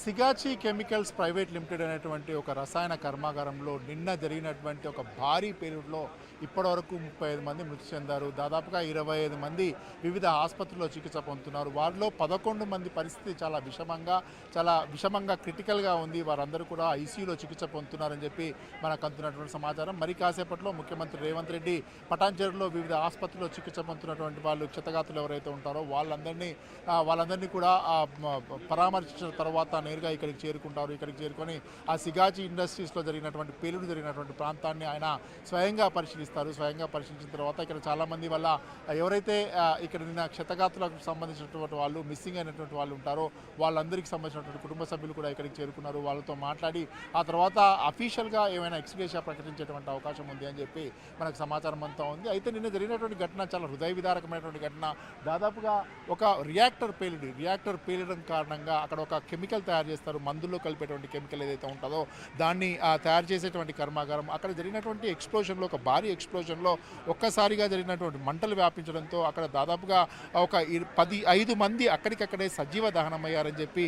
Sigachi chemicals private limited అనేటువంటి ఒక రసాయన కర్మాగారంలో నిన్న జరిగినటువంటి ఒక భారీ పేలుడులో ఇప్పటివరకు 35 మంది మృతి చెందారు. దాదాపుగా 25 మంది వివిధ ఆసుపత్రుల్లో చికిత్స పొందుతున్నారు. వారిలో 11 మంది పరిస్థితి చాలా విషమంగా క్రిటికల్గా ఉంది. వారందరూ కూడా ఐసీయూలో చికిత్స పొందుతున్నారని చెప్పి మనకు అందుతున్నటువంటి సమాచారం. మరి కాసేపట్లో ముఖ్యమంత్రి రేవంత్ రెడ్డి పటాన్చెరులో వివిధ ఆసుపత్రుల్లో చికిత్స పొందుతున్నటువంటి వాళ్ళు క్షతగాతులు ఎవరైతే ఉంటారో వాళ్ళందరినీ కూడా పరామర్శించిన తర్వాత నేరుగా ఇక్కడికి చేరుకుంటారు. ఇక్కడికి చేరుకొని ఆ సిగాచి ఇండస్ట్రీస్లో జరిగినటువంటి ప్రాంతాన్ని ఆయన స్వయంగా పరిశీలిస్తారు. స్వయంగా పరిశీలించిన తర్వాత ఇక్కడ చాలామంది వల్ల ఎవరైతే ఇక్కడ నిన్న క్షతగాతులకు సంబంధించినటువంటి వాళ్ళు మిస్సింగ్ అయినటువంటి వాళ్ళు ఉంటారో వాళ్ళందరికీ సంబంధించినటువంటి కుటుంబ సభ్యులు కూడా ఇక్కడికి చేరుకున్నారు. వాళ్ళతో మాట్లాడి ఆ తర్వాత అఫీషియల్గా ఏమైనా ఎక్స్గ్రేషియా ప్రకటించేటువంటి అవకాశం ఉంది అని చెప్పి మనకు సమాచారం అంతా ఉంది. అయితే నిన్న జరిగినటువంటి ఘటన చాలా హృదయ విదారకమైనటువంటి ఘటన. దాదాపుగా ఒక రియాక్టర్ పేలడం కారణంగా అక్కడ ఒక కెమికల్ తయారు చేస్తారు. మందుల్లో కలిపేటువంటి కెమికల్ ఏదైతే ఉంటుందో దాన్ని తయారు చేసేటువంటి కర్మాగారం. అక్కడ జరిగినటువంటి ఎక్స్ప్లోషన్లో, ఒక భారీ ఎక్స్ప్లోషన్లో ఒక్కసారిగా జరిగినటువంటి మంటలు వ్యాపించడంతో అక్కడ దాదాపుగా ఒక 5 మంది అక్కడికక్కడే సజీవ దహనమయ్యారని చెప్పి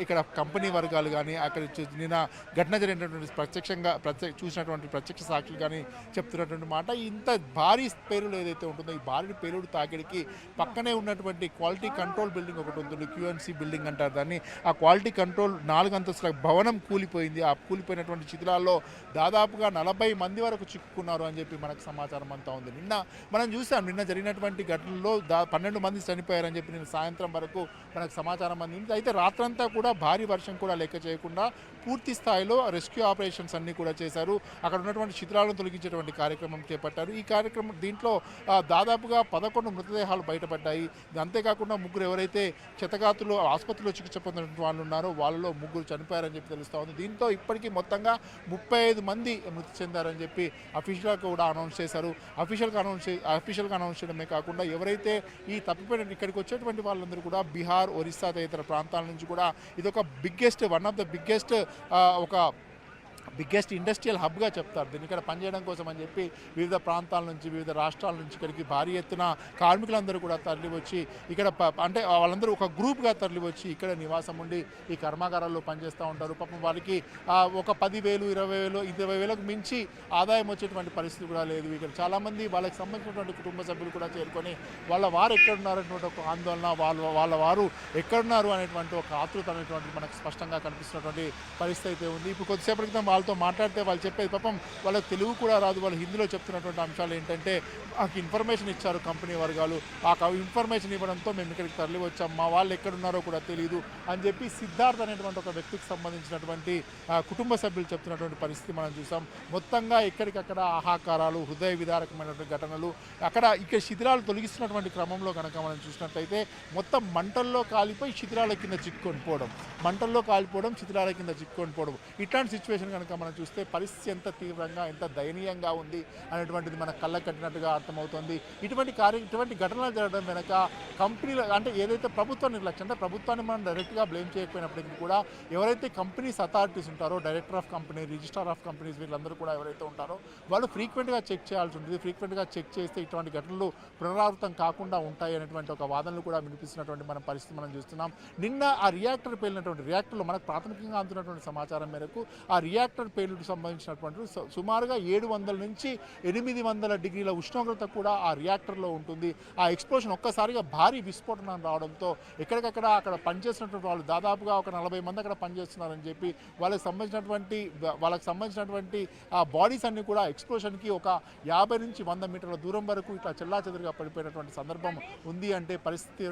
ఇక్కడ కంపెనీ వర్గాలు కానీ అక్కడ నిన్న ఘటన జరిగినటువంటి చూసినటువంటి ప్రత్యక్ష సాక్షులు కానీ చెప్తున్నటువంటి మాట. ఇంత భారీ పేలుడు ఏదైతే ఉంటుందో ఈ భారీ పేలుడు తాకిడికి పక్కనే ఉన్నటువంటి క్వాలిటీ కంట్రోల్ బిల్డింగ్ ఒకటి ఉంటుంది, క్యూఎన్సీ బిల్డింగ్ అంటారు దాన్ని. ఆ క్వాలిటీ కంట్రోల్ 4 అంతస్తుల భవనం కూలిపోయింది. ఆ కూలిపోయినటువంటి చిత్రాల్లో దాదాపుగా 40 మంది వరకు చిక్కుకున్నారు అని చెప్పి మనకు సమాచారం అంతా ఉంది. మనం చూసాం నిన్న జరిగినటువంటి ఘటనలో 12 మంది చనిపోయారని చెప్పి నిన్న సాయంత్రం వరకు మనకు సమాచారం అందింది. అయితే రాత్రంతా కూడా భారీ వర్షం కూడా లెక్క చేయకుండా పూర్తి స్థాయిలో రెస్క్యూ ఆపరేషన్స్ అన్నీ కూడా చేశారు. అక్కడ ఉన్నటువంటి చిత్రాలను తొలగించేటువంటి కార్యక్రమం చేపట్టారు. ఈ కార్యక్రమం దీంట్లో దాదాపుగా 11 మృతదేహాలు బయటపడ్డాయి. అంతేకాకుండా ముగ్గురు ఎవరైతే క్షతగాతులు ఆసుపత్రిలో చికిత్స పొందిన వాళ్ళు ఉన్నారో వాళ్ళలో ముగ్గురు చనిపోయారని చెప్పి తెలుస్తూ ఉంది. దీంతో ఇప్పటికీ మొత్తంగా 35 మంది మృతి చెందారని చెప్పి అఫీషియల్గా కూడా అనౌన్స్ చేశారు. అఫీషియల్గా అనౌన్స్ చేయడమే కాకుండా ఎవరైతే ఈ తప్పిపోయిన ఇక్కడికి వచ్చేటువంటి వాళ్ళందరూ కూడా బీహార్, ఒరిస్సా తదితర ప్రాంతాల నుంచి కూడా ఇదొక one of the biggest industrial హబ్గా చెప్తారు. దీన్ని ఇక్కడ పనిచేయడం కోసం అని చెప్పి వివిధ ప్రాంతాల నుంచి, వివిధ రాష్ట్రాల నుంచి ఇక్కడికి భారీ ఎత్తున కార్మికులందరూ కూడా తరలివచ్చి ఇక్కడ అంటే వాళ్ళందరూ ఒక గ్రూప్గా తరలివచ్చి ఇక్కడ నివాసం ఉండి ఈ కర్మాగారాల్లో పనిచేస్తూ ఉంటారు. పాపం వారికి ఒక 10,000, 20,000కు మించి ఆదాయం వచ్చేటువంటి పరిస్థితి కూడా లేదు. ఇక్కడ చాలామంది వాళ్ళకి సంబంధించినటువంటి కుటుంబ సభ్యులు కూడా చేరుకొని వారు ఎక్కడున్నారనేటువంటి ఒక ఆందోళన, వారు ఎక్కడున్నారు అనేటువంటి ఒక ఆతృత అనేటువంటి మనకు స్పష్టంగా కనిపిస్తున్నటువంటి పరిస్థితి అయితే ఉంది. ఇప్పుడు కొద్దిసేపటి క్రితం వాళ్ళతో మాట్లాడితే వాళ్ళు చెప్పేది పాపం వాళ్ళకి తెలుగు కూడా రాదు. వాళ్ళు హిందీలో చెప్తున్నటువంటి అంశాలు ఏంటంటే మాకు ఇన్ఫర్మేషన్ ఇచ్చారు కంపెనీ వర్గాలు, ఆ ఇన్ఫర్మేషన్ ఇవ్వడంతో మేము ఇక్కడికి తరలి వచ్చాం, మా వాళ్ళు ఎక్కడున్నారో కూడా తెలియదు అని చెప్పి సిద్ధార్థ్ అనేటువంటి ఒక వ్యక్తికి సంబంధించినటువంటి కుటుంబ సభ్యులు చెప్తున్నటువంటి పరిస్థితి మనం చూసాం. మొత్తంగా ఎక్కడికక్కడ ఆహాకారాలు, హృదయ విదారకమైనటువంటి ఘటనలు. ఇక్కడ శిథిలాలు తొలగిస్తున్నటువంటి క్రమంలో కనుక మనం చూసినట్లయితే మొత్తం మంటల్లో కాలిపోయి శిథిలాల కింద చిక్కుకొని పోవడం, శిథిలాల కింద చిక్కుకొని పోవడం, ఇట్లాంటి సిచ్యువేషన్ కనుక మనం చూస్తే పరిస్థితి ఎంత తీవ్రంగా, ఎంత దయనీయంగా ఉంది అనేటువంటిది మన కళ్ళకు కట్టినట్టుగా అర్థమవుతుంది. ఇటువంటి ఘటనలు జరగడం వెనక కంపెనీలు అంటే ఏదైతే ప్రభుత్వ నిర్లక్ష్యం, అంటే ప్రభుత్వాన్ని మనం డైరెక్ట్గా బ్లేమ్ చేయకపోయినప్పటికీ కూడా ఎవరైతే కంపెనీస్ అథారిటీస్ ఉంటారో, director of company, registrar of companies, వీళ్ళందరూ కూడా ఎవరైతే ఉంటారో వాళ్ళు ఫ్రీక్వెంట్గా చెక్ చేయాల్సి ఉంటుంది. ఫ్రీక్వెంట్గా చెక్ చేస్తే ఇటువంటి ఘటనలు పునరావృతం కాకుండా ఉంటాయి అనేటువంటి ఒక వాదనలు కూడా వినిపిస్తున్నటువంటి మన పరిస్థితి మనం చూస్తున్నాం. నిన్న ఆ రియాక్టర్లో మనకు ప్రాథమికంగా అందుతున్నటువంటి సమాచారం మేరకు ఆ రియాక్టర్ పేలుడుకు సంబంధించినటువంటి సుమారుగా 700 నుంచి 800 డిగ్రీల ఉష్ణోగ్రత కూడా ఆ రియాక్టర్లో ఉంటుంది. ఆ ఎక్స్ప్లోషన్ ఒక్కసారిగా భారీ విస్ఫోటనం రావడంతో అక్కడ పనిచేసినటువంటి వాళ్ళు దాదాపుగా ఒక 40 మంది అక్కడ పనిచేస్తున్నారని చెప్పి వాళ్ళకి సంబంధించినటువంటి ఆ బాడీస్ అన్ని కూడా ఎక్స్ప్లోషన్కి ఒక 50 నుంచి 100 మీటర్ల దూరం వరకు ఇట్లా చెల్లాచెదురుగా పడిపోయినటువంటి సందర్భం ఉంది. అంటే పరిస్థితి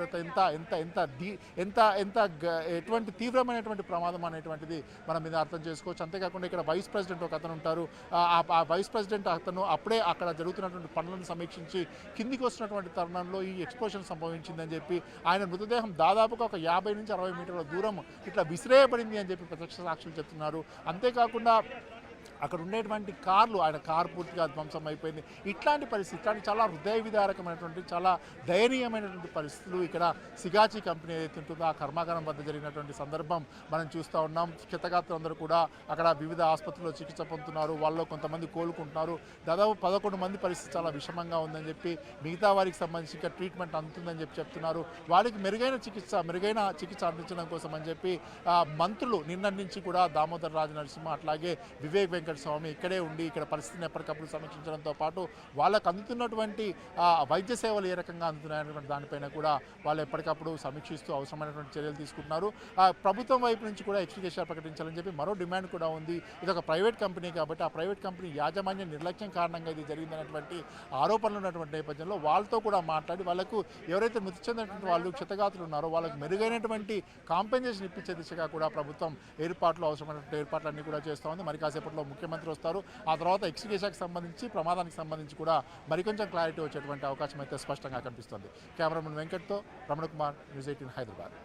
ఎటువంటి తీవ్రమైనటువంటి ప్రమాదం అనేటువంటిది మనం మీద అర్థం చేసుకోవచ్చు. అంతేకాకుండా ఇక్కడ వైస్ ప్రెసిడెంట్ ఒక అతను ఉంటారు. ఆ వైస్ ప్రెసిడెంట్ అతను అప్పుడే అక్కడ జరుగుతున్నటువంటి పనులను సమీక్షించి కిందికి వస్తున్నటువంటి తరుణంలో ఈ ఎక్స్ప్లోషన్ సంభవించిందని చెప్పి ఆయన మృతదేహం దాదాపుగా ఒక 50 నుంచి 60 మీటర్ల దూరం ఇట్లా విసిరేయబడింది అని చెప్పి ప్రత్యక్ష సాక్షులు చెప్తున్నారు. అంతేకాకుండా అక్కడ ఉండేటువంటి కార్లు ఆయన కారు పూర్తిగా ధ్వంసం అయిపోయింది. ఇట్లాంటి పరిస్థితి, ఇట్లాంటి చాలా హృదయ విదారకమైనటువంటి చాలా దయనీయమైనటువంటి పరిస్థితులు ఇక్కడ సిగాచి కంపెనీ ఏదైతే ఉంటుందో ఆ కర్మాగారం వద్ద జరిగినటువంటి సందర్భం మనం చూస్తూ ఉన్నాం. క్షతగాత్రులందరూ కూడా అక్కడ వివిధ ఆసుపత్రుల్లో చికిత్స పొందుతున్నారు. వాళ్ళు కొంతమంది కోలుకుంటున్నారు. దాదాపు 11 మంది పరిస్థితి చాలా విషమంగా ఉందని చెప్పి, మిగతా వారికి సంబంధించి ఇంకా ట్రీట్మెంట్ అందుతుందని చెప్పి చెప్తున్నారు. వారికి మెరుగైన చికిత్స అందించడం కోసం అని చెప్పి మంత్రులు నిన్నటి నుంచి కూడా దామోదర్ రాజ నరసింహ అట్లాగే వివేక్ స్వామి ఇక్కడే ఉండి ఇక్కడ పరిస్థితిని ఎప్పటికప్పుడు సమీక్షించడంతో పాటు వాళ్ళకు అందుతున్నటువంటి వైద్య సేవలు ఏ రకంగా అందుతున్నాయనేటువంటి దానిపైన కూడా వాళ్ళు ఎప్పటికప్పుడు సమీక్షిస్తూ అవసరమైనటువంటి చర్యలు తీసుకుంటున్నారు. ప్రభుత్వం వైపు నుంచి కూడా ఎక్స్గ్రేషియా ప్రకటించాలని చెప్పి మరో డిమాండ్ కూడా ఉంది. ఇది ఒక ప్రైవేట్ కంపెనీ కాబట్టి ఆ ప్రైవేట్ కంపెనీ యాజమాన్య నిర్లక్ష్యం కారణంగా ఇది జరిగిందనేటువంటి ఆరోపణలు ఉన్నటువంటి నేపథ్యంలో వాళ్ళతో కూడా మాట్లాడి వాళ్ళకు ఎవరైతే మృతి చెందినటువంటి వాళ్ళు క్షతగాతులు ఉన్నారో వాళ్ళకు మెరుగైనటువంటి కాంపెన్సేషన్ ఇప్పించే దిశగా కూడా ప్రభుత్వం అవసరమైనటువంటి ఏర్పాట్లన్నీ కూడా చేస్తూ ఉంది. మరి కాసేపట్లో ముఖ్యమంత్రి వస్తారు. ఆ తర్వాత ఎక్స్గ్రేషియాకి సంబంధించి ప్రమాదానికి సంబంధించి కూడా మరికొంచెం క్లారిటీ వచ్చేటువంటి అవకాశం అయితే స్పష్టంగా కనిపిస్తుంది. కెమెరామెన్ వెంకట్తో రమణ కుమార్, న్యూస్ 18 హైదరాబాద్.